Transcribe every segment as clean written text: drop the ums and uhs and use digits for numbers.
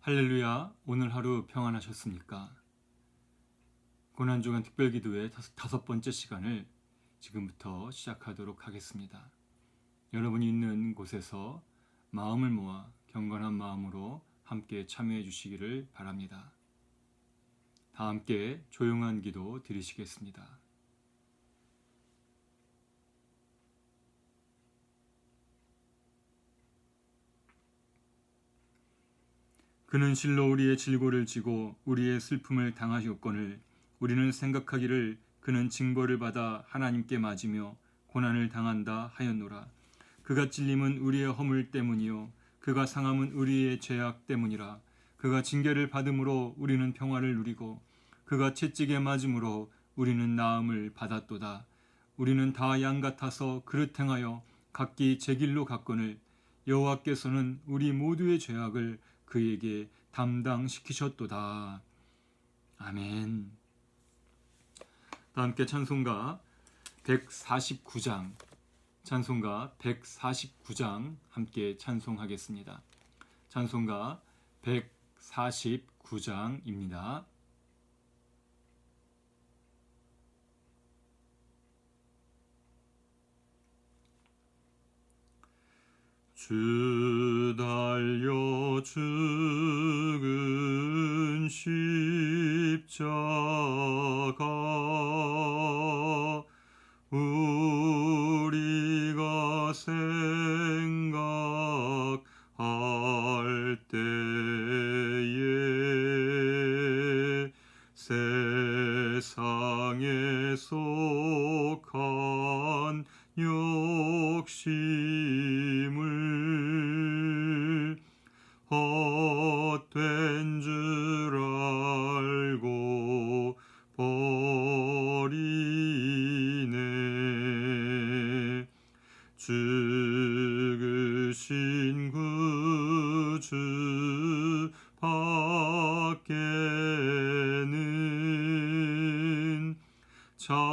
할렐루야, 오늘 하루 평안하셨습니까? 고난주간 특별기도의 다섯 번째 시간을 지금부터 시작하도록 하겠습니다. 여러분이 있는 곳에서 마음을 모아 경건한 마음으로 함께 참여해 주시기를 바랍니다. 다 함께 조용한 기도 드리시겠습니다. 그는 실로 우리의 질고를 지고 우리의 슬픔을 당하셨거늘 우리는 생각하기를 그는 징벌을 받아 하나님께 맞으며 고난을 당한다 하였노라. 그가 찔림은 우리의 허물 때문이요 그가 상함은 우리의 죄악 때문이라. 그가 징계를 받음으로 우리는 평화를 누리고 그가 채찍에 맞음으로 우리는 나음을 받았도다. 우리는 다 양 같아서 그릇 행하여 각기 제 길로 갔거늘 여호와께서는 우리 모두의 죄악을 그에게 담당시키셨도다. 아멘. 다 함께 찬송가 149장 함께 찬송하겠습니다. 찬송가 149장입니다. 주 달려 죽은 십자가 우리가 생각할 때에 세상에 속한 욕심을 헛된 줄 알고 버리네. 죽으신 구주 밖에는 자랑을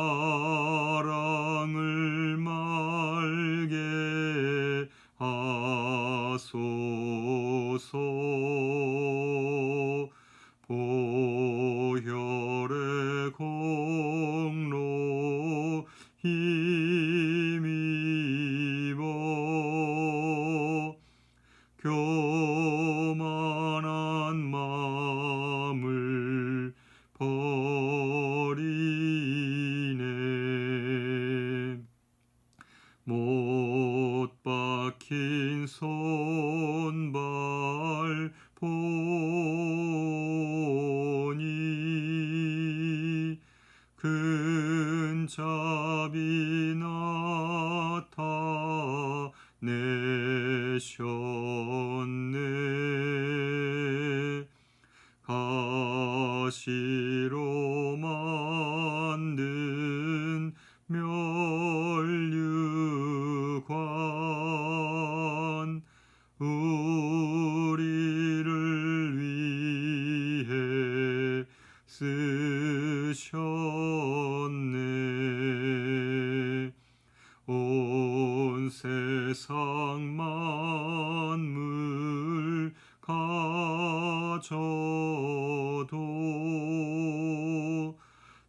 말게 하소서. 보혈의 공로 힘입어 교만한 마음을 버리네. 못 박힌 손발 보니 큰 자비 나타내셨네. 가시로 만든 멸류관 우리를 위해 쓰셨네. 온 세상 만물 가져도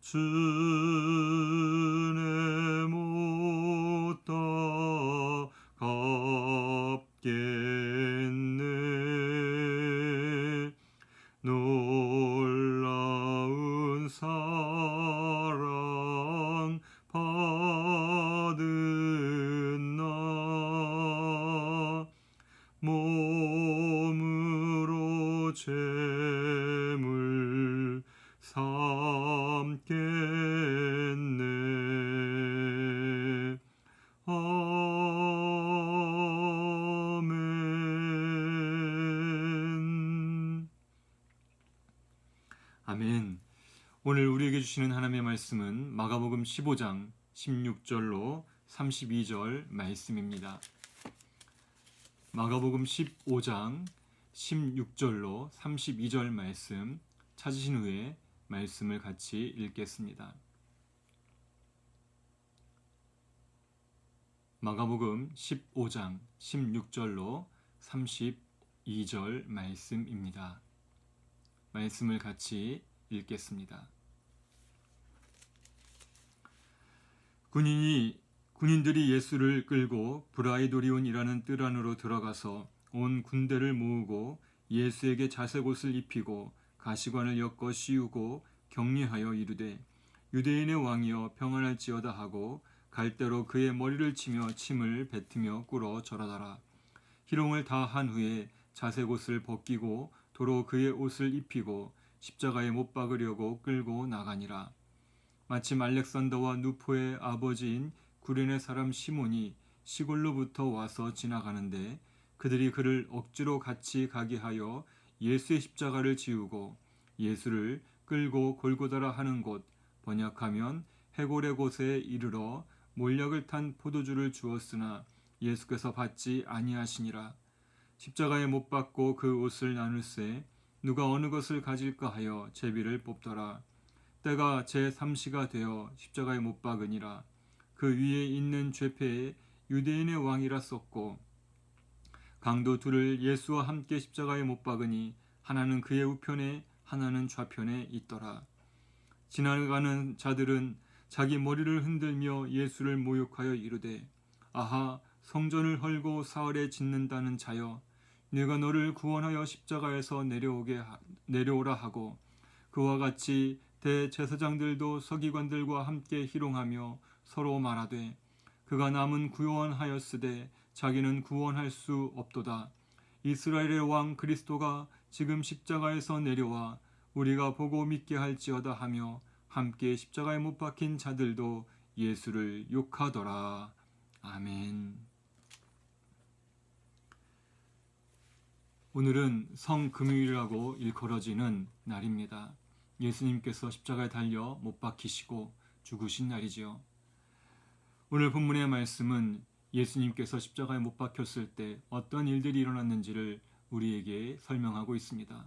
주네 못 갚겠네. 놀라운 사랑 받은 나 몸으로 죄물 삼겠네. 아멘. 아멘. 오늘 우리에게 주시는 하나님의 말씀은 마가복음 15장 16절로 32절 말씀입니다. 마가복음 15장 16절로 32절 말씀 찾으신 후에 말씀을 같이 읽겠습니다. 마가복음 15장 16절로 32절 말씀입니다. 말씀을 같이 읽겠습니다. 군인들이 예수를 끌고 브라이도리온이라는 뜰 안으로 들어가서 온 군대를 모으고 예수에게 자색옷을 입히고 가시관을 엮어 씌우고 격리하여 이르되 유대인의 왕이여 평안할지어다 하고 갈대로 그의 머리를 치며 침을 뱉으며 꿇어 절하더라. 희롱을 다 한 후에 자색옷을 벗기고 도로 그의 옷을 입히고 십자가에 못 박으려고 끌고 나가니라. 마침 알렉산더와 누포의 아버지인 구레네 사람 시몬이 시골로부터 와서 지나가는데 그들이 그를 억지로 같이 가게 하여 예수의 십자가를 지우고 예수를 끌고 골고다라 하는 곳, 번역하면 해골의 곳에 이르러 몰약을 탄 포도주를 주었으나 예수께서 받지 아니하시니라. 십자가에 못 박고 그 옷을 나눌세 누가 어느 것을 가질까 하여 제비를 뽑더라. 때가 제3시가 되어 십자가에 못 박으니라. 그 위에 있는 죄패에 유대인의 왕이라 썼고 강도 둘을 예수와 함께 십자가에 못 박으니 하나는 그의 우편에 하나는 좌편에 있더라. 지나가는 자들은 자기 머리를 흔들며 예수를 모욕하여 이르되 아하 성전을 헐고 사흘에 짓는다는 자여 내가 너를 구원하여 십자가에서 내려오라 하고 그와 같이 대제사장들도 서기관들과 함께 희롱하며 서로 말하되 그가 남은 구원하였으되 자기는 구원할 수 없도다. 이스라엘의 왕 그리스도가 지금 십자가에서 내려와 우리가 보고 믿게 할지어다 하며 함께 십자가에 못 박힌 자들도 예수를 욕하더라. 아멘. 오늘은 성금요일이라고 일컬어지는 날입니다. 예수님께서 십자가에 달려 못 박히시고 죽으신 날이지요. 오늘 본문의 말씀은 예수님께서 십자가에 못 박혔을 때 어떤 일들이 일어났는지를 우리에게 설명하고 있습니다.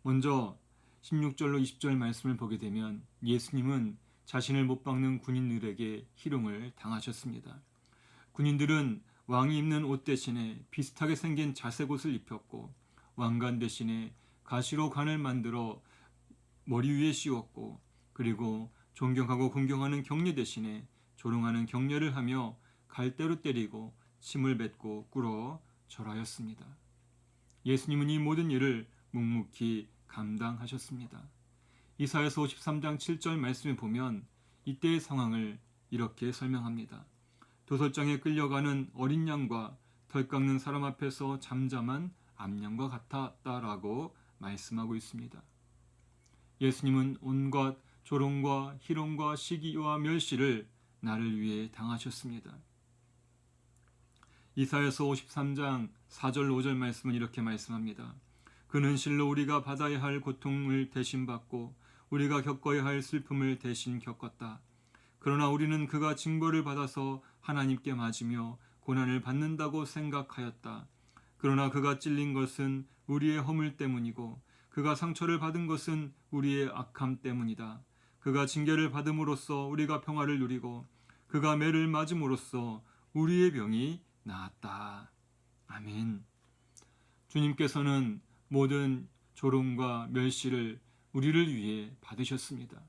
먼저 16절로 20절 말씀을 보게 되면 예수님은 자신을 못 박는 군인들에게 희롱을 당하셨습니다. 군인들은 왕이 입는 옷 대신에 비슷하게 생긴 자색옷을 입혔고 왕관 대신에 가시로 관을 만들어 머리 위에 씌웠고 그리고 존경하고 공경하는 격려 대신에 조롱하는 격려를 하며 갈대로 때리고 침을 뱉고 꿇어 절하였습니다. 예수님은 이 모든 일을 묵묵히 감당하셨습니다. 이사야서 53장 7절 말씀에 보면 이때의 상황을 이렇게 설명합니다. 도살장에 끌려가는 어린 양과 덜 깎는 사람 앞에서 잠잠한 암양과 같았다라고 말씀하고 있습니다. 예수님은 온갖 조롱과 희롱과 시기와 멸시를 나를 위해 당하셨습니다. 이사야서 53장 4절 5절 말씀은 이렇게 말씀합니다. 그는 실로 우리가 받아야 할 고통을 대신 받고 우리가 겪어야 할 슬픔을 대신 겪었다. 그러나 우리는 그가 징벌을 받아서 하나님께 맞으며 고난을 받는다고 생각하였다. 그러나 그가 찔린 것은 우리의 허물 때문이고 그가 상처를 받은 것은 우리의 악함 때문이다. 그가 징계를 받음으로써 우리가 평화를 누리고 그가 매를 맞음으로써 우리의 병이 나았다. 아멘. 주님께서는 모든 조롱과 멸시를 우리를 위해 받으셨습니다.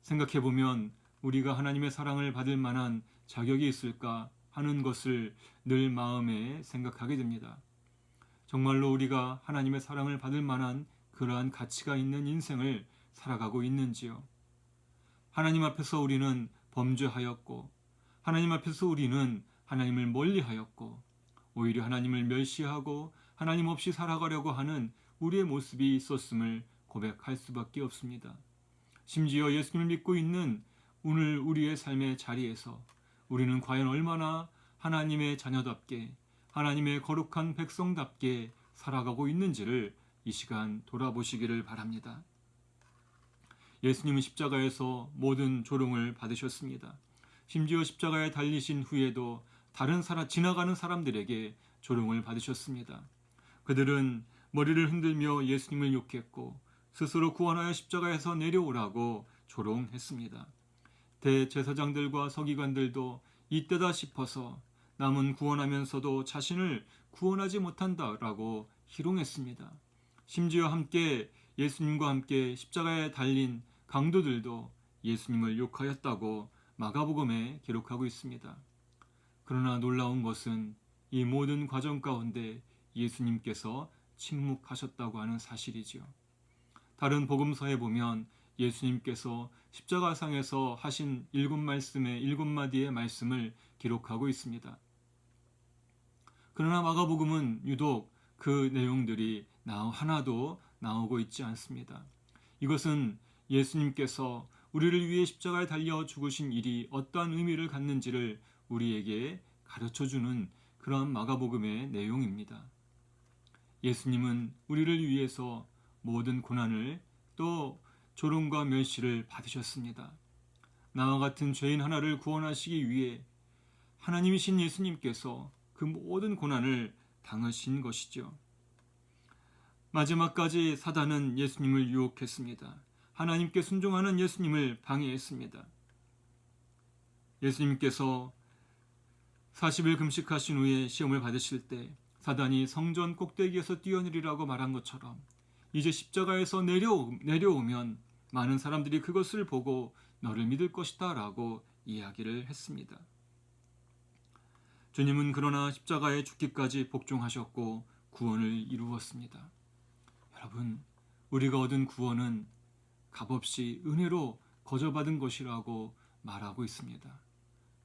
생각해보면 우리가 하나님의 사랑을 받을 만한 자격이 있을까 하는 것을 늘 마음에 생각하게 됩니다. 정말로 우리가 하나님의 사랑을 받을 만한 그러한 가치가 있는 인생을 살아가고 있는지요? 하나님 앞에서 우리는 범죄하였고 하나님 앞에서 우리는 하나님을 멀리하였고 오히려 하나님을 멸시하고 하나님 없이 살아가려고 하는 우리의 모습이 있었음을 고백할 수밖에 없습니다. 심지어 예수님을 믿고 있는 오늘 우리의 삶의 자리에서 우리는 과연 얼마나 하나님의 자녀답게 하나님의 거룩한 백성답게 살아가고 있는지를 이 시간 돌아보시기를 바랍니다. 예수님은 십자가에서 모든 조롱을 받으셨습니다. 심지어 십자가에 달리신 후에도 지나가는 사람들에게 조롱을 받으셨습니다. 그들은 머리를 흔들며 예수님을 욕했고 스스로 구원하여 십자가에서 내려오라고 조롱했습니다. 대제사장들과 서기관들도 이때다 싶어서 남은 구원하면서도 자신을 구원하지 못한다라고 희롱했습니다. 심지어 함께 예수님과 함께 십자가에 달린 강도들도 예수님을 욕하였다고 마가복음에 기록하고 있습니다. 그러나 놀라운 것은 이 모든 과정 가운데 예수님께서 침묵하셨다고 하는 사실이지요. 다른 복음서에 보면 예수님께서 십자가상에서 하신 7말씀의 7마디의 말씀을 기록하고 있습니다. 그러나 마가복음은 유독 그 내용들이 하나도 나오고 있지 않습니다. 이것은 예수님께서 우리를 위해 십자가에 달려 죽으신 일이 어떠한 의미를 갖는지를 우리에게 가르쳐주는 그러한 마가복음의 내용입니다. 예수님은 우리를 위해서 모든 고난을 또 조롱과 멸시를 받으셨습니다. 나와 같은 죄인 하나를 구원하시기 위해 하나님이신 예수님께서 그 모든 고난을 당하신 것이죠. 마지막까지 사단은 예수님을 유혹했습니다. 하나님께 순종하는 예수님을 방해했습니다. 예수님께서 40일 금식하신 후에 시험을 받으실 때 사단이 성전 꼭대기에서 뛰어내리라고 말한 것처럼 이제 십자가에서 내려오면 많은 사람들이 그것을 보고 너를 믿을 것이다 라고 이야기를 했습니다. 주님은 그러나 십자가에 죽기까지 복종하셨고 구원을 이루었습니다. 여러분, 우리가 얻은 구원은 값없이 은혜로 거저받은 것이라고 말하고 있습니다.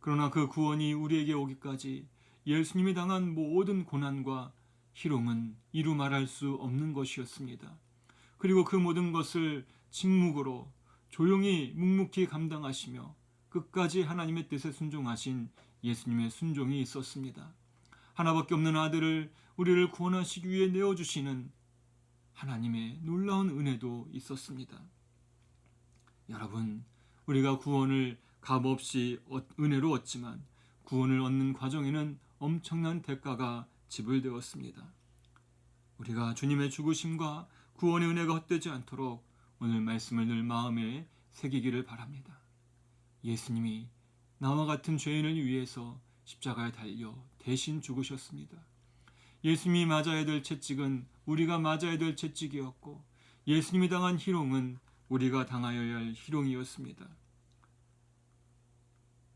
그러나 그 구원이 우리에게 오기까지 예수님이 당한 모든 고난과 희롱은 이루 말할 수 없는 것이었습니다. 그리고 그 모든 것을 침묵으로 조용히 묵묵히 감당하시며 끝까지 하나님의 뜻에 순종하신 예수님의 순종이 있었습니다. 하나밖에 없는 아들을 우리를 구원하시기 위해 내어주시는 하나님의 놀라운 은혜도 있었습니다. 여러분, 우리가 구원을 값없이 은혜로 얻지만 구원을 얻는 과정에는 엄청난 대가가 지불되었습니다. 우리가 주님의 죽으심과 구원의 은혜가 헛되지 않도록 오늘 말씀을 늘 마음에 새기기를 바랍니다. 예수님이 나와 같은 죄인을 위해서 십자가에 달려 대신 죽으셨습니다. 예수님이 맞아야 될 채찍은 우리가 맞아야 될 채찍이었고 예수님이 당한 희롱은 우리가 당하여야 할 희롱이었습니다.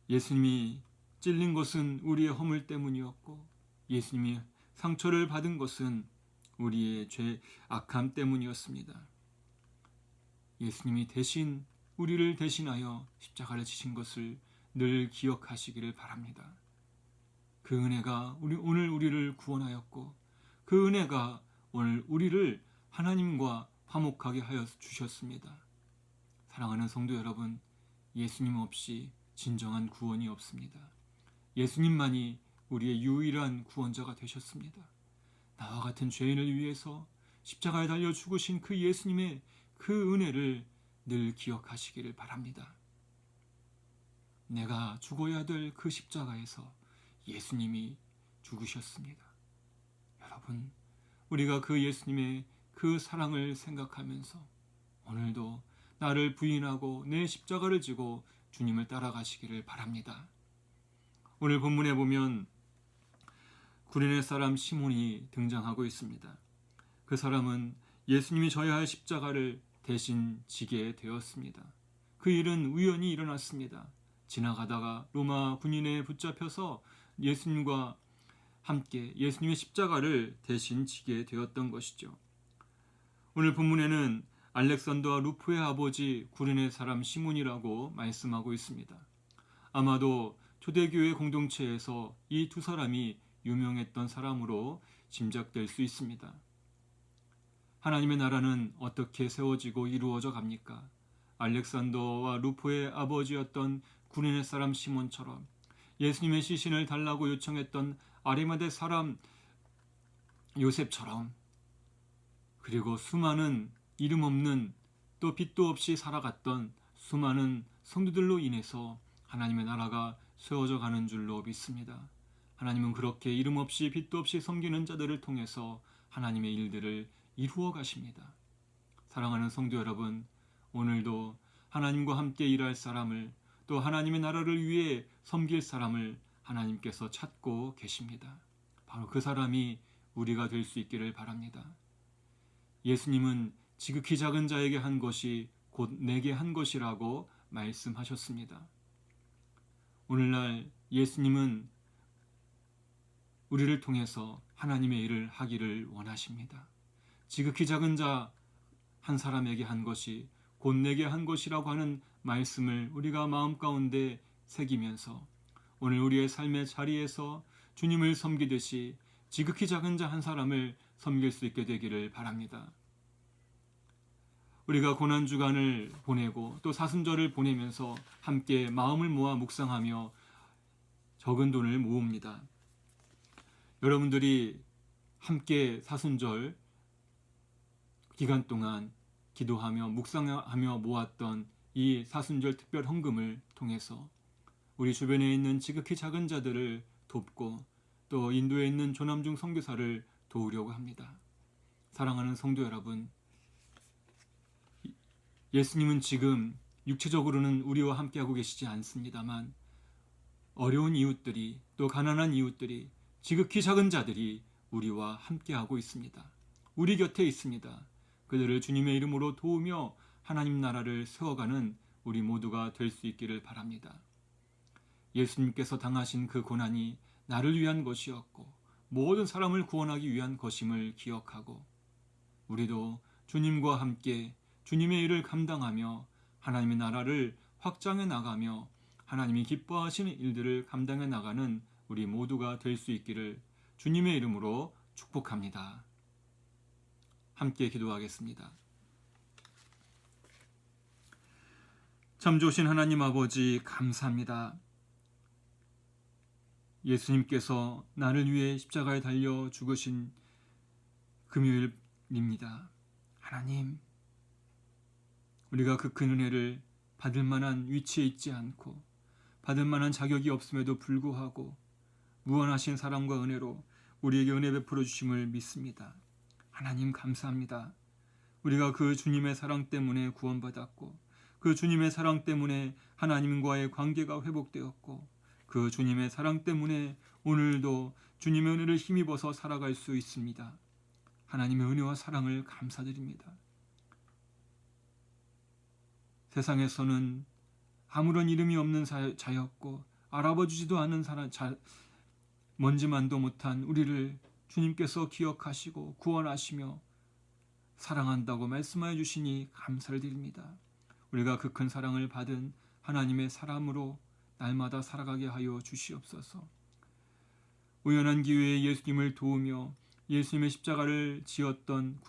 예수님이 찔린 것은 우리의 허물 때문이었고 예수님이 상처를 받은 것은 우리의 죄 악함 때문이었습니다. 예수님이 대신 우리를 대신하여 십자가를 지신 것을 늘 기억하시기를 바랍니다. 그 은혜가 오늘 우리를 구원하였고 그 은혜가 오늘 우리를 하나님과 화목하게 하여 주셨습니다. 사랑하는 성도 여러분, 예수님 없이 진정한 구원이 없습니다. 예수님만이 우리의 유일한 구원자가 되셨습니다. 나와 같은 죄인을 위해서 십자가에 달려 죽으신 그 예수님의 그 은혜를 늘 기억하시기를 바랍니다. 내가 죽어야 될 그 십자가에서 예수님이 죽으셨습니다. 여러분, 우리가 그 예수님의 그 사랑을 생각하면서 오늘도 나를 부인하고 내 십자가를 지고 주님을 따라가시기를 바랍니다. 오늘 본문에 보면 구레네 사람 시몬이 등장하고 있습니다. 그 사람은 예수님이 져야 할 십자가를 대신 지게 되었습니다. 그 일은 우연히 일어났습니다. 지나가다가 로마 군인에 붙잡혀서 예수님과 함께 예수님의 십자가를 대신 지게 되었던 것이죠. 오늘 본문에는 알렉산더와 루프의 아버지 구레네 사람 시몬이라고 말씀하고 있습니다. 아마도 초대교회 공동체에서 이 두 사람이 유명했던 사람으로 짐작될 수 있습니다. 하나님의 나라는 어떻게 세워지고 이루어져 갑니까? 알렉산더와 루포의 아버지였던 구레네 사람 시몬처럼 예수님의 시신을 달라고 요청했던 아리마대 사람 요셉처럼 그리고 수많은 이름 없는 또 빛도 없이 살아갔던 수많은 성도들로 인해서 하나님의 나라가 세워져 가는 줄로 믿습니다. 하나님은 그렇게 이름 없이 빛도 없이 섬기는 자들을 통해서 하나님의 일들을 이루어 가십니다. 사랑하는 성도 여러분, 오늘도 하나님과 함께 일할 사람을 또 하나님의 나라를 위해 섬길 사람을 하나님께서 찾고 계십니다. 바로 그 사람이 우리가 될 수 있기를 바랍니다. 예수님은 지극히 작은 자에게 한 것이 곧 내게 한 것이라고 말씀하셨습니다. 오늘날 예수님은 우리를 통해서 하나님의 일을 하기를 원하십니다. 지극히 작은 자 한 사람에게 한 것이 곧 내게 한 것이라고 하는 말씀을 우리가 마음 가운데 새기면서 오늘 우리의 삶의 자리에서 주님을 섬기듯이 지극히 작은 자 한 사람을 섬길 수 있게 되기를 바랍니다. 우리가 고난주간을 보내고 또 사순절을 보내면서 함께 마음을 모아 묵상하며 적은 돈을 모읍니다. 여러분들이 함께 사순절 기간 동안 기도하며 묵상하며 모았던 이 사순절 특별 헌금을 통해서 우리 주변에 있는 지극히 작은 자들을 돕고 또 인도에 있는 조남중 선교사를 도우려고 합니다. 사랑하는 성도 여러분, 예수님은 지금 육체적으로는 우리와 함께하고 계시지 않습니다만 어려운 이웃들이 또 가난한 이웃들이 지극히 작은 자들이 우리와 함께하고 있습니다. 우리 곁에 있습니다. 그들을 주님의 이름으로 도우며 하나님 나라를 세워가는 우리 모두가 될 수 있기를 바랍니다. 예수님께서 당하신 그 고난이 나를 위한 것이었고 모든 사람을 구원하기 위한 것임을 기억하고 우리도 주님과 함께 주님의 일을 감당하며 하나님의 나라를 확장해 나가며 하나님이 기뻐하시는 일들을 감당해 나가는 우리 모두가 될 수 있기를 주님의 이름으로 축복합니다. 함께 기도하겠습니다. 참 좋으신 하나님 아버지 감사합니다. 예수님께서 나를 위해 십자가에 달려 죽으신 금요일입니다. 하나님, 우리가 그 큰 은혜를 받을 만한 위치에 있지 않고 받을 만한 자격이 없음에도 불구하고 무한하신 사랑과 은혜로 우리에게 은혜 베풀어 주심을 믿습니다. 하나님 감사합니다. 우리가 그 주님의 사랑 때문에 구원받았고 그 주님의 사랑 때문에 하나님과의 관계가 회복되었고 그 주님의 사랑 때문에 오늘도 주님의 은혜를 힘입어서 살아갈 수 있습니다. 하나님의 은혜와 사랑을 감사드립니다. 세상에서는 아무런 이름이 없는 자였고 알아봐주지도 않은 먼지만도 못한 우리를 주님께서 기억하시고 구원하시며 사랑한다고 말씀하여 주시니 감사를 드립니다. 우리가 그 큰 사랑을 받은 하나님의 사람으로 날마다 살아가게 하여 주시옵소서. 우연한 기회에 예수님을 도우며 예수님의 십자가를 지었던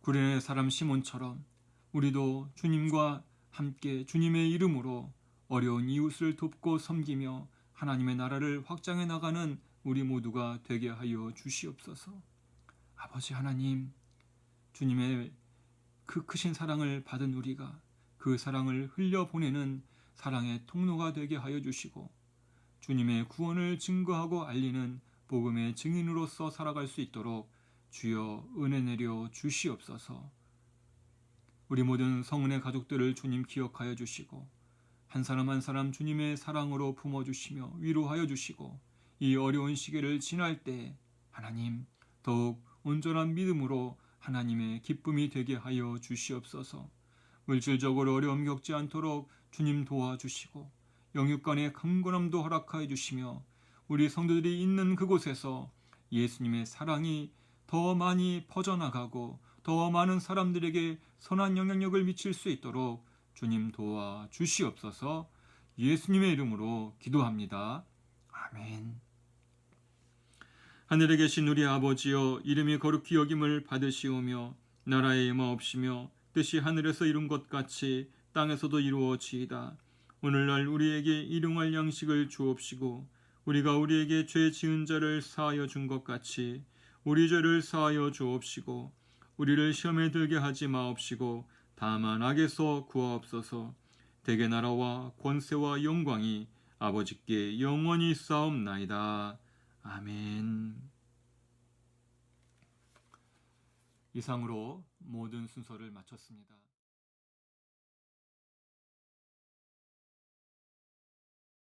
구레네 사람 시몬처럼 우리도 주님과 함께 주님의 이름으로 어려운 이웃을 돕고 섬기며 하나님의 나라를 확장해 나가는 우리 모두가 되게 하여 주시옵소서. 아버지 하나님, 주님의 그 크신 사랑을 받은 우리가 그 사랑을 흘려보내는 사랑의 통로가 되게 하여 주시고 주님의 구원을 증거하고 알리는 복음의 증인으로서 살아갈 수 있도록 주여 은혜 내려 주시옵소서. 우리 모든 성은의 가족들을 주님 기억하여 주시고 한 사람 한 사람 주님의 사랑으로 품어주시며 위로하여 주시고 이 어려운 시기를 지날 때 하나님 더욱 온전한 믿음으로 하나님의 기쁨이 되게 하여 주시옵소서. 물질적으로 어려움 겪지 않도록 주님 도와주시고 영육간의 강건함도 허락하여 주시며 우리 성도들이 있는 그곳에서 예수님의 사랑이 더 많이 퍼져나가고 더 많은 사람들에게 선한 영향력을 미칠 수 있도록 주님 도와 주시옵소서. 예수님의 이름으로 기도합니다. 아멘. 하늘에 계신 우리 아버지여, 이름이 거룩히 여김을 받으시오며 나라에 임하옵시며 뜻이 하늘에서 이룬 것 같이 땅에서도 이루어지이다. 오늘날 우리에게 일용할 양식을 주옵시고 우리가 우리에게 죄 지은 자를 사하여 준 것 같이 우리 죄를 사하여 주옵시고 우리를 시험에 들게 하지 마옵시고 다만 악에서 구하옵소서. 대개 나라와 권세와 영광이 아버지께 영원히 쌓옵나이다. 아멘. 이상으로 모든 순서를 마쳤습니다.